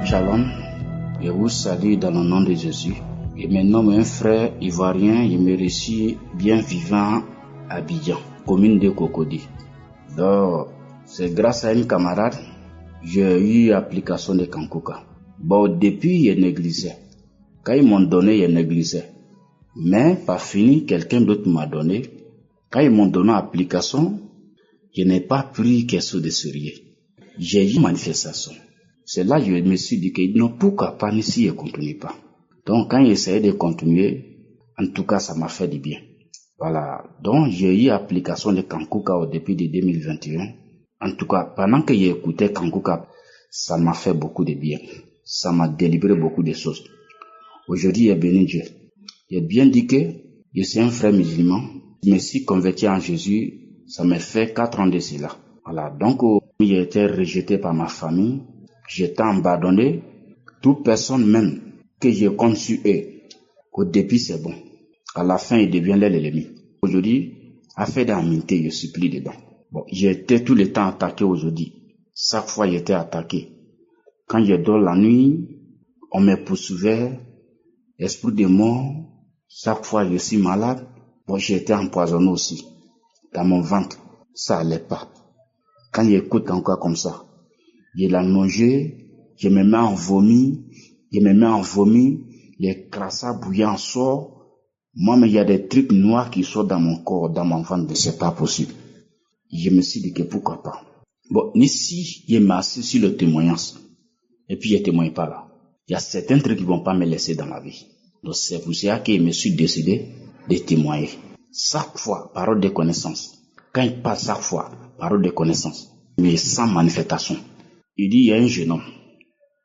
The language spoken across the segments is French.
Shalom, je vous salue dans le nom de Jésus. Je me nomme un frère ivoirien, je me reçus bien vivant à Abidjan, commune de Cocody. Donc, c'est grâce à une camarade, j'ai eu application de Kankuka. Bon, depuis, je négligeais. Quand ils m'ont donné, je négligeais. Mais, pas fini, quelqu'un d'autre m'a donné. Quand ils m'ont donné l'application, je n'ai pas pris quelque chose de sérieux. J'ai eu une manifestation. C'est là que je me suis dit que non, pourquoi pas si je ne continue pas. Donc, quand j'essayais de continuer, en tout cas, ça m'a fait du bien. Voilà. Donc, j'ai eu application de Kankuka au début de 2021. En tout cas, pendant que j'écoutais Kankuka, ça m'a fait beaucoup de bien. Ça m'a délivré beaucoup de choses. Aujourd'hui, j'ai béni Dieu. J'ai bien dit que je suis un frère musulman. Je me suis converti en Jésus. Ça m'a fait 4 ans de cela. Voilà. Donc, j'ai été rejeté par ma famille. J'étais abandonné. Toute personne même que je compte sur eux, au début c'est bon. À la fin, il devient l'ennemi. Aujourd'hui, affaire d'amitié, je suis plus dedans. Bon, j'ai été tout le temps attaqué aujourd'hui. Chaque fois, j'ai été attaqué. Quand je dors la nuit, on me poursuivait. Esprit de mort, chaque fois je suis malade. Bon, j'ai été empoisonné aussi. Dans mon ventre, ça allait pas. Quand j'écoute encore comme ça, j'ai la nausée, je me mets en vomi, les crassas bouillants sortent. Moi, mais il y a des trucs noirs qui sortent dans mon corps, dans mon ventre, c'est pas possible. Je me suis dit que pourquoi pas. Bon, ici, je m'assieds sur le témoignage. Et puis, je témoigne pas là. Il y a certains trucs qui vont pas me laisser dans la vie. Donc, c'est pour ça que je me suis décidé de témoigner. Chaque fois, parole de connaissance. Quand il passe chaque fois, parole de connaissance. Mais sans manifestation. Il dit, il y a un jeune homme.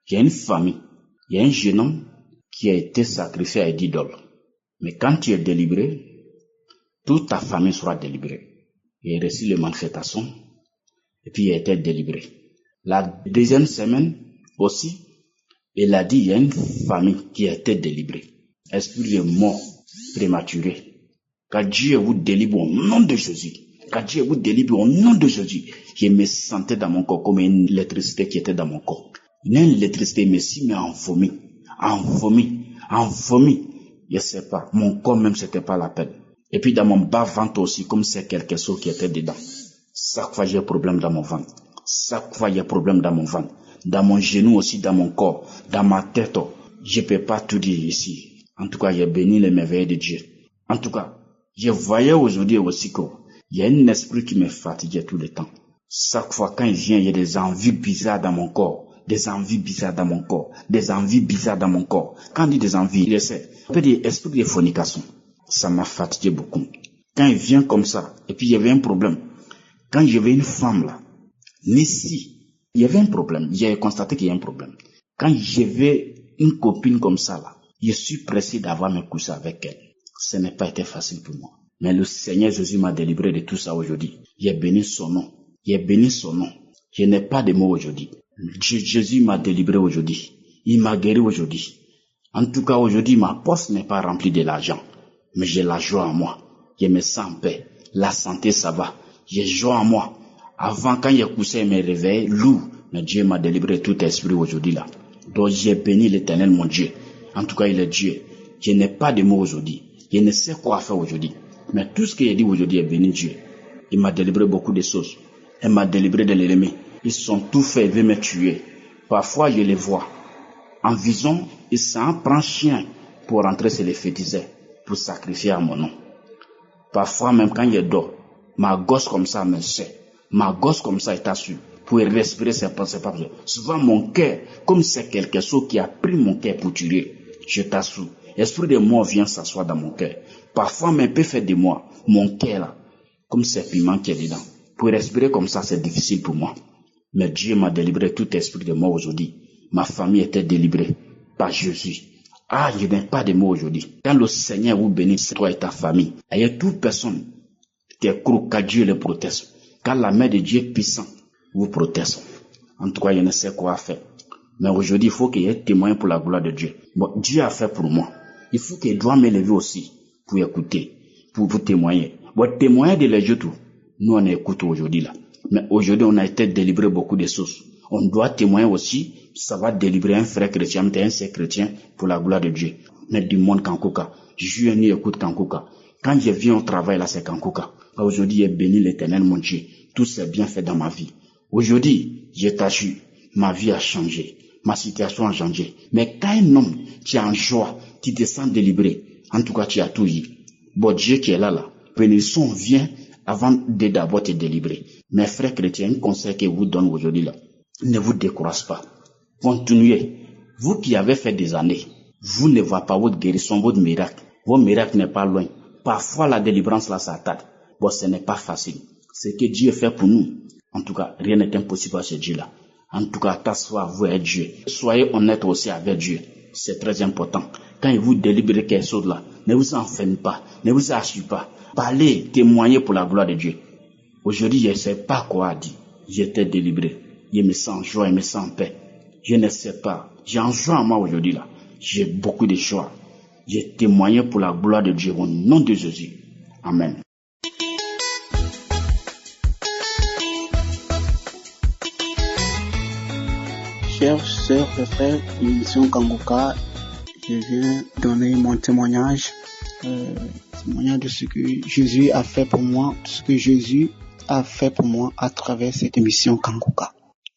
Il y a une famille. Il y a un jeune homme qui a été sacrifié à une idole. Mais quand tu es délivré, toute ta famille sera délivrée. Il a reçu les manifestations et puis il a été délivré. La deuxième semaine aussi, il a dit il y a une famille qui a été délivrée. Esprit de mort prématuré. Que Dieu vous délivre au nom de Jésus. Que Dieu vous délivre au nom de Jésus. Je me sentais dans mon corps comme une électricité qui était dans mon corps. Une électricité me s'y met en vomi. Je sais pas. Mon corps même, c'était pas la peine. Et puis dans mon bas ventre aussi, comme c'est quelque chose qui était dedans. Chaque fois, j'ai un problème dans mon ventre. Chaque fois, il y a un problème dans mon ventre. Dans mon genou aussi, dans mon corps. Dans ma tête. Je peux pas tout dire ici. En tout cas, j'ai béni les merveilles de Dieu. En tout cas, je voyais aujourd'hui aussi qu'il y a un esprit qui me fatiguait tout le temps. Chaque fois, quand il vient, il y a des envies bizarres dans mon corps. Des envies bizarres dans mon corps. Quand on dit des envies, il essaie. On peut dire esprit de fornication. Ça m'a fatigué beaucoup. Quand il vient comme ça, et puis il y avait un problème. Quand j'avais une femme là, ici, il y avait un problème. J'ai constaté qu'il y a un problème. Quand j'avais une copine comme ça là, je suis pressé d'avoir me coucher avec elle. Ce n'a pas été facile pour moi. Mais le Seigneur Jésus m'a délivré de tout ça aujourd'hui. J'ai béni son nom. Je n'ai pas de mots aujourd'hui. Jésus m'a délivré aujourd'hui. Il m'a guéri aujourd'hui. En tout cas, aujourd'hui, ma poche n'est pas remplie de l'argent. Mais j'ai la joie en moi. Je me sens en paix. La santé, ça va. J'ai joie en moi. Avant, quand j'ai couché et me réveillé, lourd. Mais Dieu m'a délivré tout esprit aujourd'hui là. Donc, j'ai béni l'Éternel, mon Dieu. En tout cas, il est Dieu. Je n'ai pas de mots aujourd'hui. Je ne sais quoi faire aujourd'hui. Mais tout ce que j'ai dit aujourd'hui est béni Dieu. Il m'a délivré beaucoup de choses. Il m'a délivré de l'ennemi. Ils sont tout faits, ils veulent me tuer. Parfois, je les vois. En vision, ils s'en prennent chien pour rentrer chez les féticheurs, pour sacrifier à mon nom. Parfois, même quand je dors, ma gosse comme ça me sait. Ma gosse comme ça est assurée. Pour respirer, c'est pas possible. Souvent, mon cœur, comme c'est quelque chose qui a pris mon cœur pour tuer, je t'assure. L'esprit de mort vient s'asseoir dans mon cœur. Parfois, même peut faire de moi, mon cœur là, comme c'est piment qui est dedans. Pour respirer comme ça, c'est difficile pour moi. Mais Dieu m'a délivré tout esprit de mort aujourd'hui. Ma famille était délivrée par Jésus. Ah, je n'ai pas de mots aujourd'hui. Quand le Seigneur vous bénisse, toi et ta famille, il y a toute personne qui est croc, que Dieu le protège. Quand la main de Dieu est puissante, vous protège. En tout cas, je ne sais quoi faire. Mais aujourd'hui, il faut qu'il y ait témoin pour la gloire de Dieu. Bon, Dieu a fait pour moi. Il faut qu'il doit me lever aussi pour écouter, pour vous témoigner. Bon, témoigner de les tout. Nous, on écoute aujourd'hui là. Mais aujourd'hui, on a été délivré beaucoup de choses. On doit témoigner aussi, ça va délivrer un frère chrétien, un sœur chrétien pour la gloire de Dieu. Mais du monde Kankuka, je ni écoute Kankuka. Quand je viens au travail là, c'est Kankuka. Aujourd'hui, j'ai béni l'Éternel, mon Dieu. Tout s'est bien fait dans ma vie. Aujourd'hui, je t'assure, ma vie a changé. Ma situation a changé. Mais quand un homme, tu es en joie, tu te sens délivré. En tout cas, tu as tout eu. Bon Dieu qui est là, bénédiction vient avant de d'abord te délivrer. Mes frères chrétiens, un conseil que je vous donne aujourd'hui là, ne vous découragez pas. Continuez. Vous qui avez fait des années, vous ne voyez pas votre guérison, votre miracle. Votre miracle n'est pas loin. Parfois la délivrance là, ça tarde. Bon, ce n'est pas facile. Ce que Dieu fait pour nous, en tout cas, rien n'est impossible à ce Dieu-là. En tout cas, t'asseoir, vous êtes Dieu. Soyez honnête aussi avec Dieu. C'est très important. Quand il vous délivre quelque chose là, ne vous enfermez pas, ne vous asseyez pas. Parlez, témoignez pour la gloire de Dieu. Aujourd'hui, je ne sais pas quoi dire. J'étais délivré. Je me sens en joie, je me sens en paix. Je ne sais pas. J'ai en joie en moi aujourd'hui là. J'ai beaucoup de joie. J'ai témoigné pour la gloire de Dieu au nom de Jésus. Amen. Chers sœurs et frères de l'émission Kankuka, je viens donner mon témoignage de ce que Jésus a fait pour moi, ce que Jésus a fait pour moi à travers cette émission Kankuka.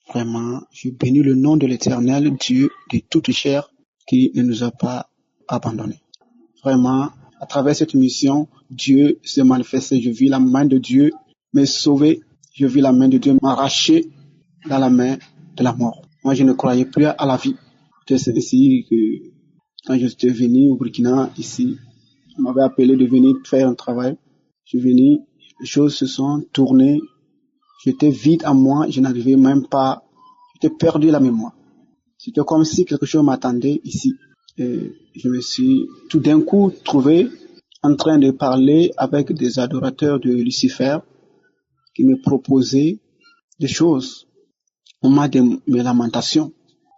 Vraiment, je bénis le nom de l'Éternel, Dieu de toute chair, qui ne nous a pas abandonnés. Vraiment, à travers cette émission, Dieu s'est manifesté. Je vis la main de Dieu me sauver. Je vis la main de Dieu m'arracher dans la main de la mort. Moi, je ne croyais plus à la vie. C'est ainsi que quand je suis venu au Burkina, ici, on m'avait appelé de venir faire un travail. Je suis venu, les choses se sont tournées. J'étais vide en moi, je n'arrivais même pas, j'étais perdu la mémoire. C'était comme si quelque chose m'attendait ici. Et je me suis tout d'un coup trouvé en train de parler avec des adorateurs de Lucifer qui me proposaient des choses. Au moment de mes lamentations,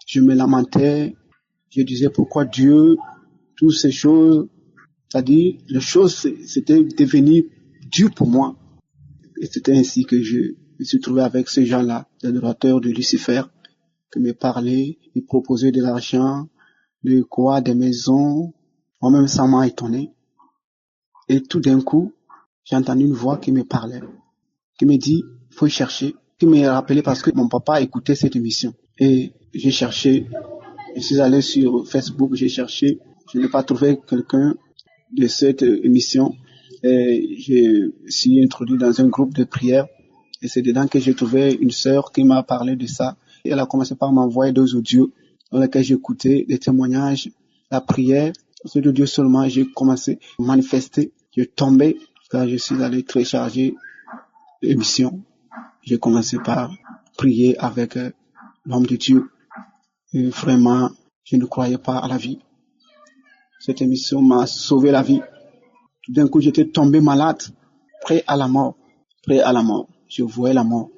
je me lamentais, je disais pourquoi Dieu, toutes ces choses, c'est-à-dire les choses c'était devenu dur pour moi. Et c'était ainsi que je me suis trouvé avec ces gens-là, les adorateurs de Lucifer, qui me parlaient, ils proposaient de l'argent, de quoi, des maisons. Moi-même, ça m'a étonné. Et tout d'un coup, j'ai entendu une voix qui me parlait, qui me dit, faut chercher, qui me rappelait parce que mon papa écoutait cette émission. Et j'ai cherché, je suis allé sur Facebook, j'ai cherché, je n'ai pas trouvé quelqu'un de cette émission. Et je suis introduit dans un groupe de prière. Et c'est dedans que j'ai trouvé une sœur qui m'a parlé de ça. Et elle a commencé par m'envoyer 2 audios dans lesquels j'écoutais des témoignages, la prière. Ces 2 audios seulement, j'ai commencé à manifester. Je tombais quand je suis allé télécharger l'émission. J'ai commencé par prier avec l'homme de Dieu. Et vraiment, je ne croyais pas à la vie. Cette émission m'a sauvé la vie. Tout d'un coup, j'étais tombé malade, prêt à la mort. Prêt à la mort. Je voyais la mort.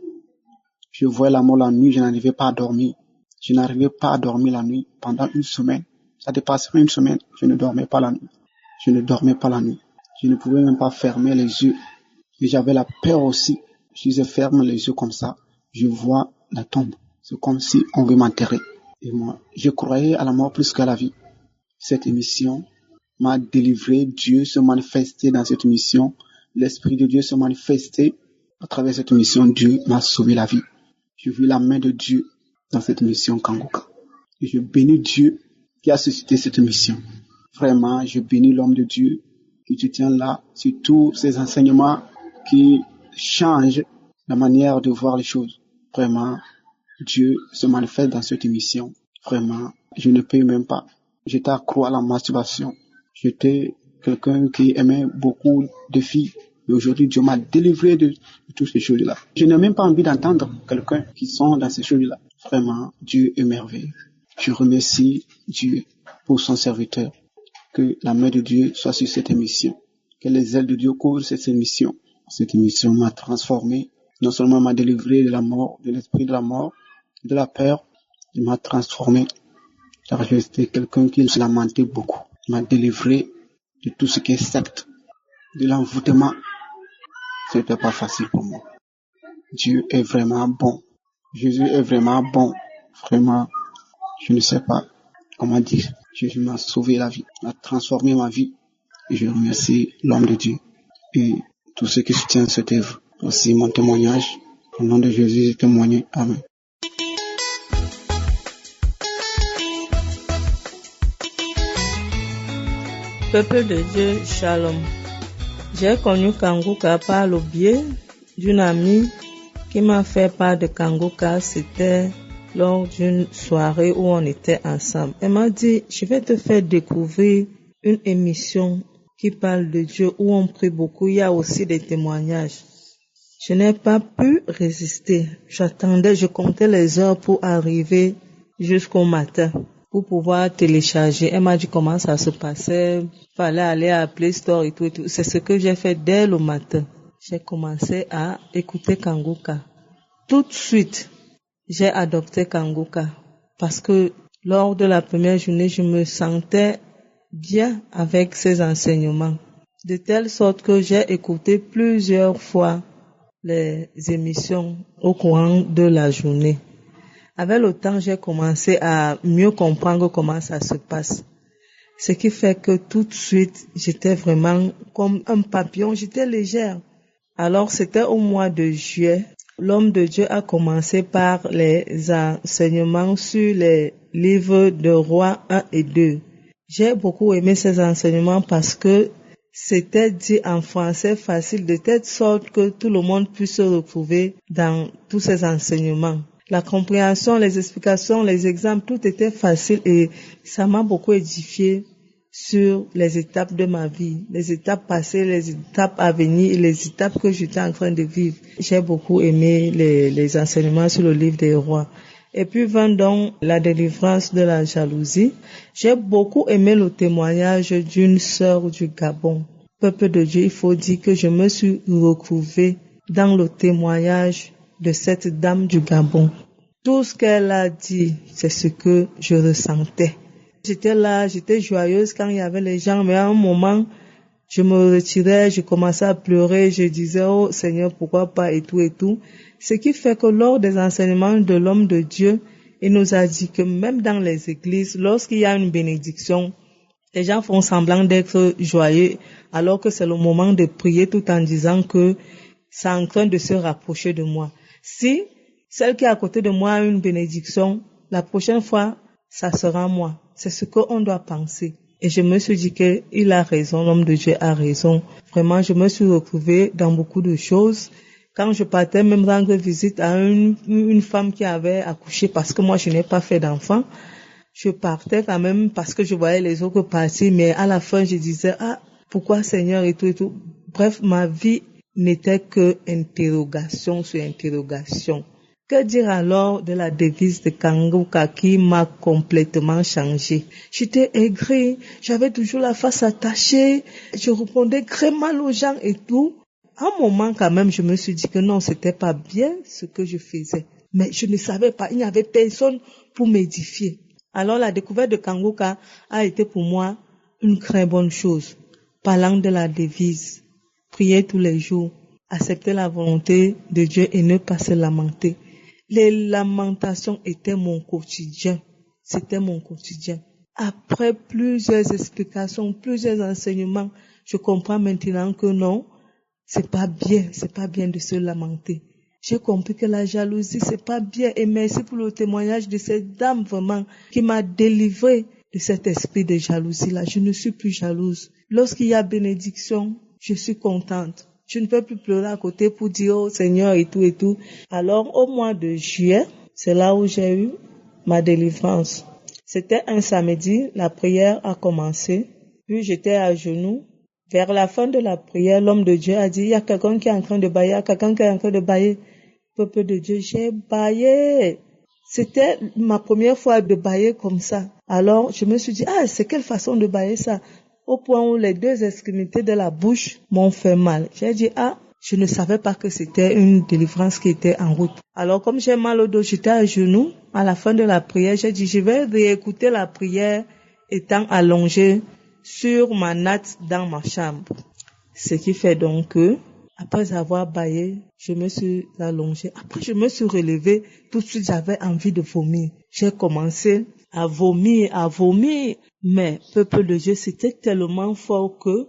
Je voyais la mort la nuit, je n'arrivais pas à dormir. Je n'arrivais pas à dormir la nuit pendant une semaine. Ça dépassait une semaine, je ne dormais pas la nuit. Je ne dormais pas la nuit. Je ne pouvais même pas fermer les yeux. Et j'avais la peur aussi. Si je ferme les yeux comme ça, je vois la tombe. C'est comme si on veut m'enterrer. Et moi, je croyais à la mort plus qu'à la vie. Cette émission m'a délivré. Dieu se manifestait dans cette émission. L'Esprit de Dieu se manifestait à travers cette émission. Dieu m'a sauvé la vie. Je vis la main de Dieu dans cette émission Kankuka. Et je bénis Dieu qui a suscité cette émission. Vraiment, je bénis l'homme de Dieu qui te tient là sur tous ces enseignements qui changent la manière de voir les choses. Vraiment, Dieu se manifeste dans cette émission. Vraiment, je ne peux même pas. J'étais accro à la masturbation. J'étais quelqu'un qui aimait beaucoup de filles. Et aujourd'hui, Dieu m'a délivré de toutes ces choses-là. Je n'ai même pas envie d'entendre quelqu'un qui sont dans ces choses-là. Vraiment, Dieu est merveilleux. Je remercie Dieu pour son serviteur. Que la main de Dieu soit sur cette émission. Que les ailes de Dieu couvrent cette émission. Cette émission m'a transformé. Non seulement m'a délivré de la mort, de l'esprit de la mort, de la peur. Il m'a transformé. Car j'étais quelqu'un qui se lamentait beaucoup. Il m'a délivré de tout ce qui est secte, de l'envoûtement. C'était pas facile pour moi. Dieu est vraiment bon. Jésus est vraiment bon. Vraiment, je ne sais pas comment dire. Jésus m'a sauvé la vie, a transformé ma vie. Et je remercie l'homme de Dieu et tous ceux qui soutiennent cette œuvre. Voici mon témoignage. Au nom de Jésus, je témoigne. Amen. Peuple de Dieu, Shalom. J'ai connu Kanguka par le biais d'une amie qui m'a fait part de Kanguka. C'était lors d'une soirée où on était ensemble. Elle m'a dit, je vais te faire découvrir une émission qui parle de Dieu, où on prie beaucoup. Il y a aussi des témoignages. Je n'ai pas pu résister. J'attendais, je comptais les heures pour arriver jusqu'au matin, pour pouvoir télécharger. Elle m'a dit comment ça se passait. Fallait aller à Play Store et tout et tout. C'est ce que j'ai fait dès le matin. J'ai commencé à écouter Kanguka. Tout de suite, j'ai adopté Kanguka. Parce que lors de la première journée, je me sentais bien avec ses enseignements. De telle sorte que j'ai écouté plusieurs fois les émissions au courant de la journée. Avec le temps, j'ai commencé à mieux comprendre comment ça se passe. Ce qui fait que tout de suite, j'étais vraiment comme un papillon, j'étais légère. Alors, c'était au mois de juillet. L'homme de Dieu a commencé par les enseignements sur les livres de Rois 1 et 2. J'ai beaucoup aimé ces enseignements parce que c'était dit en français facile, de telle sorte que tout le monde puisse se retrouver dans tous ces enseignements. La compréhension, les explications, les exemples, tout était facile et ça m'a beaucoup édifié sur les étapes de ma vie, les étapes passées, les étapes à venir et les étapes que j'étais en train de vivre. J'ai beaucoup aimé les enseignements sur le livre des rois. Et puis vint donc la délivrance de la jalousie. J'ai beaucoup aimé le témoignage d'une sœur du Gabon. Peuple de Dieu, il faut dire que je me suis retrouvée dans le témoignage de cette dame du Gabon. Tout ce qu'elle a dit, c'est ce que je ressentais. J'étais là, j'étais joyeuse quand il y avait les gens, mais à un moment, je me retirais, je commençais à pleurer, je disais, oh Seigneur, pourquoi pas, et tout et tout. Ce qui fait que lors des enseignements de l'homme de Dieu, il nous a dit que même dans les églises, lorsqu'il y a une bénédiction, les gens font semblant d'être joyeux, alors que c'est le moment de prier tout en disant que c'est en train de se rapprocher de moi. Si celle qui est à côté de moi a une bénédiction, la prochaine fois, ça sera moi. C'est ce qu'on doit penser. Et je me suis dit qu'il a raison, l'homme de Dieu a raison. Vraiment, je me suis retrouvée dans beaucoup de choses. Quand je partais même rendre visite à une femme qui avait accouché, parce que moi je n'ai pas fait d'enfant, je partais quand même parce que je voyais les autres partir, mais à la fin je disais, pourquoi Seigneur et tout et tout. Bref, ma vie n'était que interrogation sur interrogation. Que dire alors de la devise de Kanguka qui m'a complètement changé? J'étais aigrie, j'avais toujours la face attachée, je répondais très mal aux gens et tout. À un moment quand même, je me suis dit que non, c'était pas bien ce que je faisais. Mais je ne savais pas, il n'y avait personne pour m'édifier. Alors la découverte de Kanguka a été pour moi une très bonne chose. Parlant de la devise, prier tous les jours, accepter la volonté de Dieu et ne pas se lamenter. Les lamentations étaient mon quotidien. C'était mon quotidien. Après plusieurs explications, plusieurs enseignements, je comprends maintenant que non, c'est pas bien de se lamenter. J'ai compris que la jalousie, c'est pas bien. Et merci pour le témoignage de cette dame vraiment qui m'a délivré de cet esprit de jalousie-là. Je ne suis plus jalouse. Lorsqu'il y a bénédiction, je suis contente. Je ne peux plus pleurer à côté pour dire, oh Seigneur, et tout et tout. Alors, au mois de juillet, c'est là où j'ai eu ma délivrance. C'était un samedi, la prière a commencé. Puis j'étais à genoux. Vers la fin de la prière, l'homme de Dieu a dit, il y a quelqu'un qui est en train de bailler, il y a quelqu'un qui est en train de bailler. Peuple de Dieu, j'ai baillé. C'était ma première fois de bailler comme ça. Alors, je me suis dit, c'est quelle façon de bailler ça? Au point où les deux extrémités de la bouche m'ont fait mal. J'ai dit, je ne savais pas que c'était une délivrance qui était en route. Alors, comme j'ai mal au dos, j'étais à genoux. À la fin de la prière, j'ai dit, je vais réécouter la prière étant allongée sur ma natte dans ma chambre. Ce qui fait donc que, Après avoir baillé, je me suis allongée. Après, je me suis relevée. Tout de suite, j'avais envie de vomir. J'ai commencé à vomir. Mais, peuple de Dieu, c'était tellement fort que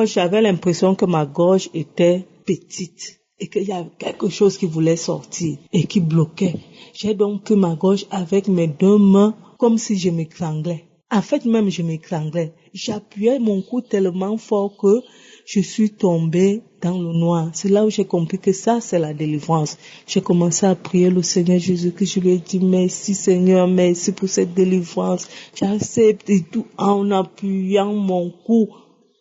j'avais l'impression que ma gorge était petite. Et qu'il y avait quelque chose qui voulait sortir et qui bloquait. J'ai donc pris ma gorge avec mes 2 mains comme si je m'étranglais. En fait, même je m'étranglais. J'appuyais mon cou tellement fort que je suis tombée dans le noir. C'est là où j'ai compris que ça, c'est la délivrance. J'ai commencé à prier le Seigneur Jésus, que je lui ai dit merci Seigneur, merci pour cette délivrance. J'accepte et tout en appuyant mon cou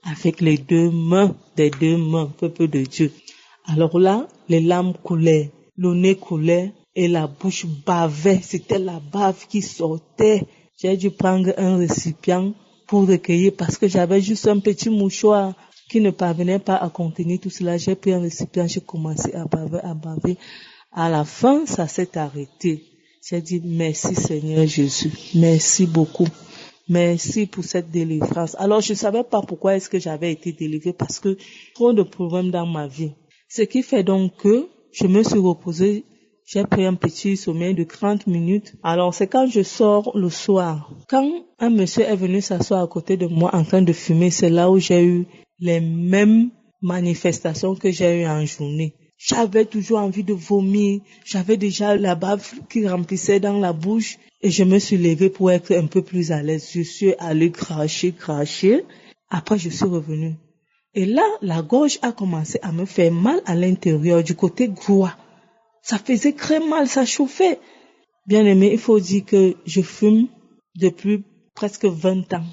avec les 2 mains, peuple de Dieu. Alors là, les larmes coulaient, le nez coulait et la bouche bavait. C'était la bave qui sortait. J'ai dû prendre un récipient pour recueillir parce que j'avais juste un petit mouchoir qui ne parvenait pas à contenir tout cela. J'ai pris un récipient, j'ai commencé à baver. À la fin, ça s'est arrêté. J'ai dit merci Seigneur Jésus, merci beaucoup. Merci pour cette délivrance. Alors je ne savais pas pourquoi est-ce que j'avais été délivrée parce que trop de problèmes dans ma vie. Ce qui fait donc que je me suis reposée, j'ai pris un petit sommeil de 30 minutes. Alors c'est quand je sors le soir. Quand un monsieur est venu s'asseoir à côté de moi en train de fumer, c'est là où j'ai eu les mêmes manifestations que j'ai eues en journée. J'avais toujours envie de vomir, j'avais déjà la bave qui remplissait dans la bouche et je me suis levée pour être un peu plus à l'aise. Je suis allée cracher. Après je suis revenue. Et là, la gorge a commencé à me faire mal à l'intérieur, du côté droit. Ça faisait très mal, ça chauffait. Bien aimé, il faut dire que je fume depuis presque 20 ans.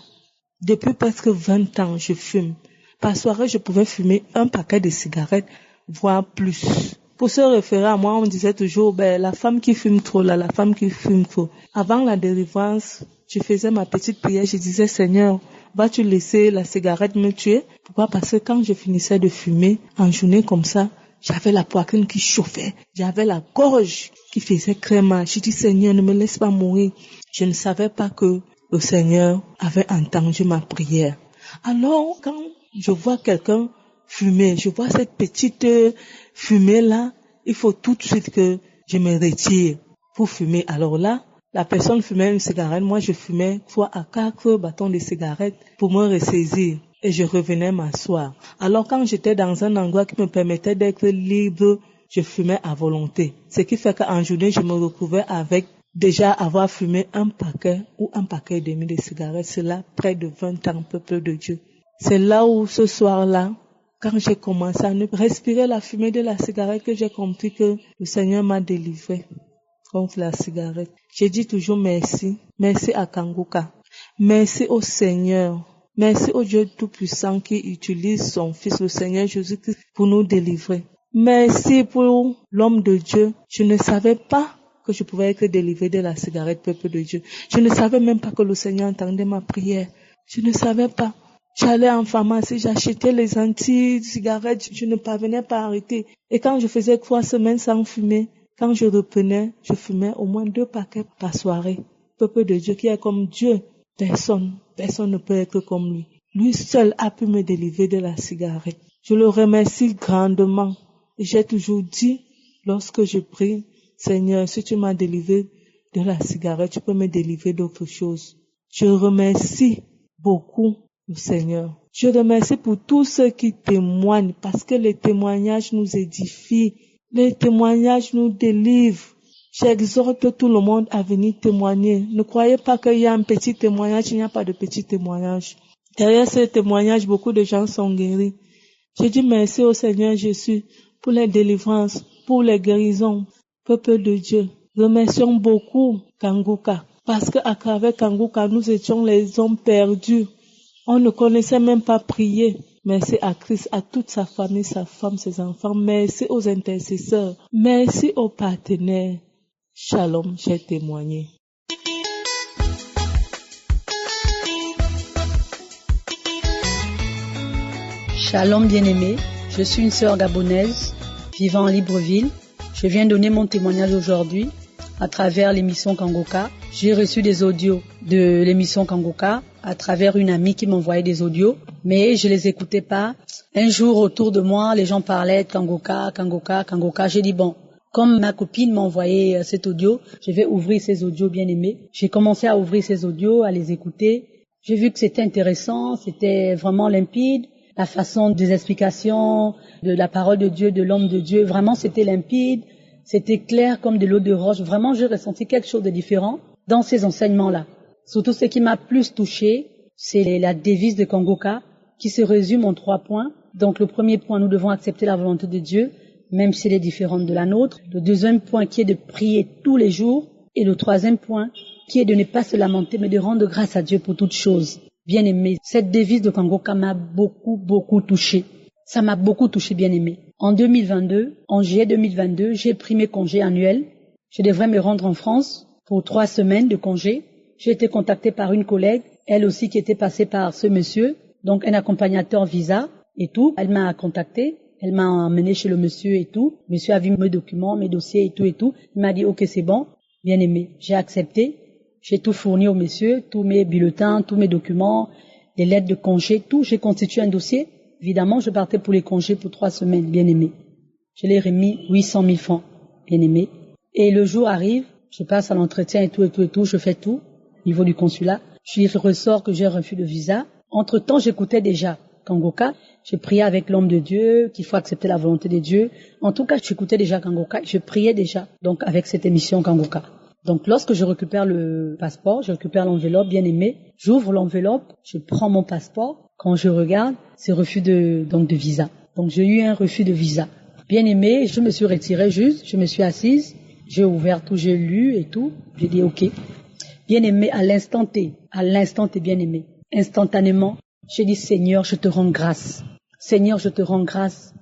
Depuis presque 20 ans, je fume. Par soirée, je pouvais fumer un paquet de cigarettes, voire plus. Pour se référer à moi, on me disait toujours, la femme qui fume trop là, la femme qui fume trop. Avant la délivrance, je faisais ma petite prière, je disais, Seigneur, vas-tu laisser la cigarette me tuer? Pourquoi? Parce que quand je finissais de fumer, en journée comme ça, j'avais la poitrine qui chauffait, j'avais la gorge qui faisait très mal. Je dis, Seigneur, ne me laisse pas mourir. Je ne savais pas que le Seigneur avait entendu ma prière. Alors, quand je vois quelqu'un fumer, je vois cette petite fumée-là, il faut tout de suite que je me retire pour fumer. Alors là, la personne fumait une cigarette, moi je fumais 3 à 4 bâtons de cigarette pour me ressaisir et je revenais m'asseoir. Alors quand j'étais dans un endroit qui me permettait d'être libre, je fumais à volonté. Ce qui fait qu'en journée, je me retrouvais avec déjà avoir fumé un paquet ou un paquet et demi de cigarettes. C'est là près de 20 ans, peuple de Dieu. C'est là où ce soir-là, quand j'ai commencé à respirer la fumée de la cigarette, que j'ai compris que le Seigneur m'a délivré contre la cigarette. J'ai dit toujours merci. Merci à Kanguka. Merci au Seigneur. Merci au Dieu Tout-Puissant qui utilise son Fils, le Seigneur Jésus-Christ, pour nous délivrer. Merci pour l'homme de Dieu. Je ne savais pas que je pouvais être délivré de la cigarette, peuple de Dieu. Je ne savais même pas que le Seigneur entendait ma prière. Je ne savais pas. J'allais en pharmacie, j'achetais les anti-cigarettes, je ne parvenais pas à arrêter. Et quand je faisais 3 semaines sans fumer, quand je reprenais, je fumais au moins 2 paquets par soirée. Peuple de Dieu qui est comme Dieu, personne ne peut être comme lui. Lui seul a pu me délivrer de la cigarette. Je le remercie grandement. Et j'ai toujours dit, lorsque je prie, Seigneur, si tu m'as délivré de la cigarette, tu peux me délivrer d'autre chose. Je remercie beaucoup le Seigneur. Je remercie pour tous ceux qui témoignent, parce que les témoignages nous édifient, les témoignages nous délivrent. J'exhorte tout le monde à venir témoigner. Ne croyez pas qu'il y a un petit témoignage, il n'y a pas de petit témoignage. Derrière ce témoignage, beaucoup de gens sont guéris. Je dis merci au Seigneur Jésus pour les délivrances, pour les guérisons. Peuple de Dieu, remercions beaucoup Kanguka, parce qu'à travers Kanguka, nous étions les hommes perdus. On ne connaissait même pas prier. Merci à Christ, à toute sa famille, sa femme, ses enfants. Merci aux intercesseurs. Merci aux partenaires. Shalom, j'ai témoigné. Shalom bien-aimé, je suis une sœur gabonaise vivant à Libreville. Je viens donner mon témoignage aujourd'hui à travers l'émission Kangoka. J'ai reçu des audios de l'émission Kangoka à travers une amie qui m'envoyait des audios, mais je les écoutais pas. Un jour, autour de moi, les gens parlaient de Kangoka, Kangoka, Kangoka. J'ai dit bon, comme ma copine m'a envoyé cet audio, je vais ouvrir ces audios bien aimés. J'ai commencé à ouvrir ces audios, à les écouter. J'ai vu que c'était intéressant, c'était vraiment limpide. La façon des explications, de la parole de Dieu, de l'homme de Dieu, vraiment c'était limpide, c'était clair comme de l'eau de roche. Vraiment, j'ai ressenti quelque chose de différent dans ces enseignements-là. Surtout ce qui m'a plus touché, c'est la devise de Kangoka qui se résume en 3 points. Donc le premier point, nous devons accepter la volonté de Dieu, même si elle est différente de la nôtre. Le deuxième point qui est de prier tous les jours. Et le troisième point qui est de ne pas se lamenter, mais de rendre grâce à Dieu pour toutes choses. Bien aimé, cette devise de Kangoka m'a beaucoup touché. Ça m'a beaucoup touché, bien aimé. En 2022, en juillet 2022, j'ai pris mes congés annuels. Je devrais me rendre en France pour 3 semaines de congés. J'ai été contactée par une collègue, elle aussi qui était passée par ce monsieur, donc un accompagnateur visa et tout. Elle m'a contactée, elle m'a emmenée chez le monsieur et tout. Le monsieur a vu mes documents, mes dossiers et tout et tout. Il m'a dit ok, c'est bon, bien aimé. J'ai accepté. J'ai tout fourni au monsieur, tous mes bulletins, tous mes documents, les lettres de congé, tout. J'ai constitué un dossier. Évidemment, je partais pour les congés pour 3 semaines, bien aimé. Je l'ai remis 800 000 francs, bien aimé. Et le jour arrive, je passe à l'entretien et tout, je fais tout, au niveau du consulat. Je ressors que j'ai un refus de visa. Entre-temps, j'écoutais déjà Kangoka. J'ai prié avec l'homme de Dieu, qu'il faut accepter la volonté de Dieu. En tout cas, j'écoutais déjà Kangoka, je priais déjà, donc avec cette émission Kangoka. Donc lorsque je récupère le passeport, je récupère l'enveloppe, bien aimé, j'ouvre l'enveloppe, je prends mon passeport. Quand je regarde, c'est refus de visa. Donc j'ai eu un refus de visa. Bien aimé, je me suis retirée juste, je me suis assise, j'ai ouvert tout, j'ai lu et tout. J'ai dit ok. Bien aimé, à l'instant T, bien aimé, instantanément, j'ai dit Seigneur, je te rends grâce. Seigneur, je te rends grâce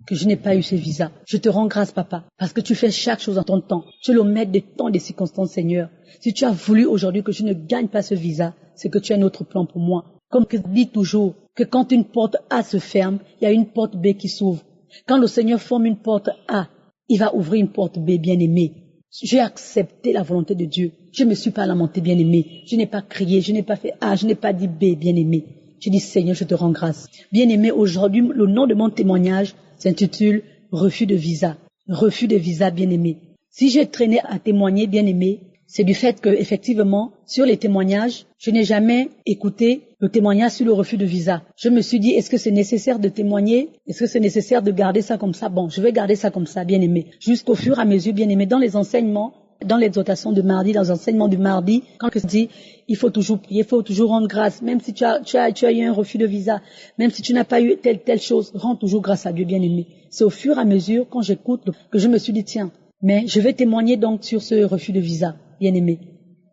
que je n'ai pas eu ce visa. Je te rends grâce, papa, parce que tu fais chaque chose en ton temps. Tu le mets des temps, des circonstances, Seigneur. Si tu as voulu aujourd'hui que je ne gagne pas ce visa, c'est que tu as un autre plan pour moi. Comme que dit toujours que quand une porte A se ferme, il y a une porte B qui s'ouvre. Quand le Seigneur forme une porte A, il va ouvrir une porte B, bien-aimé. J'ai accepté la volonté de Dieu. Je me suis pas lamenté, bien-aimé. Je n'ai pas crié, je n'ai pas fait A, je n'ai pas dit B, bien-aimé. J'ai dit Seigneur, je te rends grâce. Bien-aimé, aujourd'hui, le nom de mon témoignage s'intitule refus de visa. Refus de visa, bien-aimé. Si j'ai traîné à témoigner, bien-aimé, c'est du fait que, effectivement, sur les témoignages, je n'ai jamais écouté le témoignage sur le refus de visa. Je me suis dit, est-ce que c'est nécessaire de témoigner? Est-ce que c'est nécessaire de garder ça comme ça? Bon, je vais garder ça comme ça, bien-aimé. Jusqu'au fur et à mesure, bien-aimé, dans les enseignements, dans l'exhortation de mardi, dans l'enseignement du mardi, quand je dis, il faut toujours prier, il faut toujours rendre grâce, même si tu as eu un refus de visa, même si tu n'as pas eu telle chose, rends toujours grâce à Dieu, bien-aimé. C'est au fur et à mesure, quand j'écoute, que je me suis dit, tiens, mais je vais témoigner donc sur ce refus de visa, bien-aimé.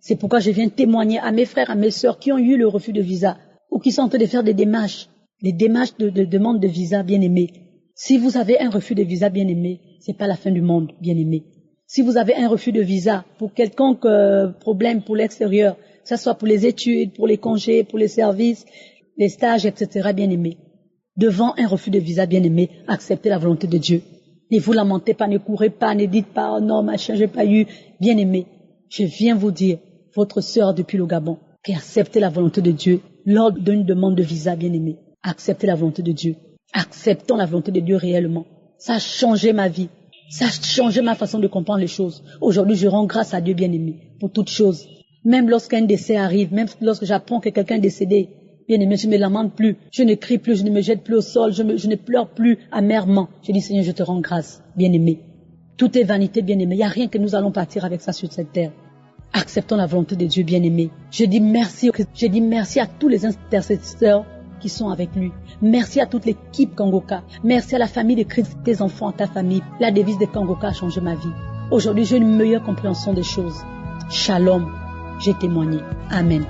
C'est pourquoi je viens témoigner à mes frères, à mes sœurs qui ont eu le refus de visa, ou qui sont en train de faire des démarches de demande de visa, bien-aimé. Si vous avez un refus de visa, bien-aimé, c'est pas la fin du monde, bien-aimé. Si vous avez un refus de visa pour quelconque problème pour l'extérieur, que ce soit pour les études, pour les congés, pour les services, les stages, etc., bien-aimé, devant un refus de visa, bien-aimé, acceptez la volonté de Dieu. Ne vous lamentez pas, ne courez pas, ne dites pas, oh non, machin, j'ai pas eu, bien-aimé. Je viens vous dire, votre sœur depuis le Gabon, qui acceptez la volonté de Dieu lors d'une demande de visa, bien-aimé. Acceptez la volonté de Dieu. Acceptons la volonté de Dieu réellement. Ça a changé ma vie. Ça a changé ma façon de comprendre les choses. Aujourd'hui, je rends grâce à Dieu, bien-aimé, pour toutes choses. Même lorsqu'un décès arrive, même lorsque j'apprends que quelqu'un est décédé, bien-aimé, je ne me lamente plus, je ne crie plus, je ne me jette plus au sol, je ne pleure plus amèrement. Je dis, Seigneur, je te rends grâce, bien-aimé. Tout est vanité, bien-aimé. Il n'y a rien que nous allons partir avec ça sur cette terre. Acceptons la volonté de Dieu, bien-aimé. Je dis merci à tous les intercesseurs qui sont avec lui. Merci à toute l'équipe Kangoka. Merci à la famille de Christ, tes enfants, ta famille. La devise de Kangoka a changé ma vie. Aujourd'hui, j'ai une meilleure compréhension des choses. Shalom, j'ai témoigné. Amen.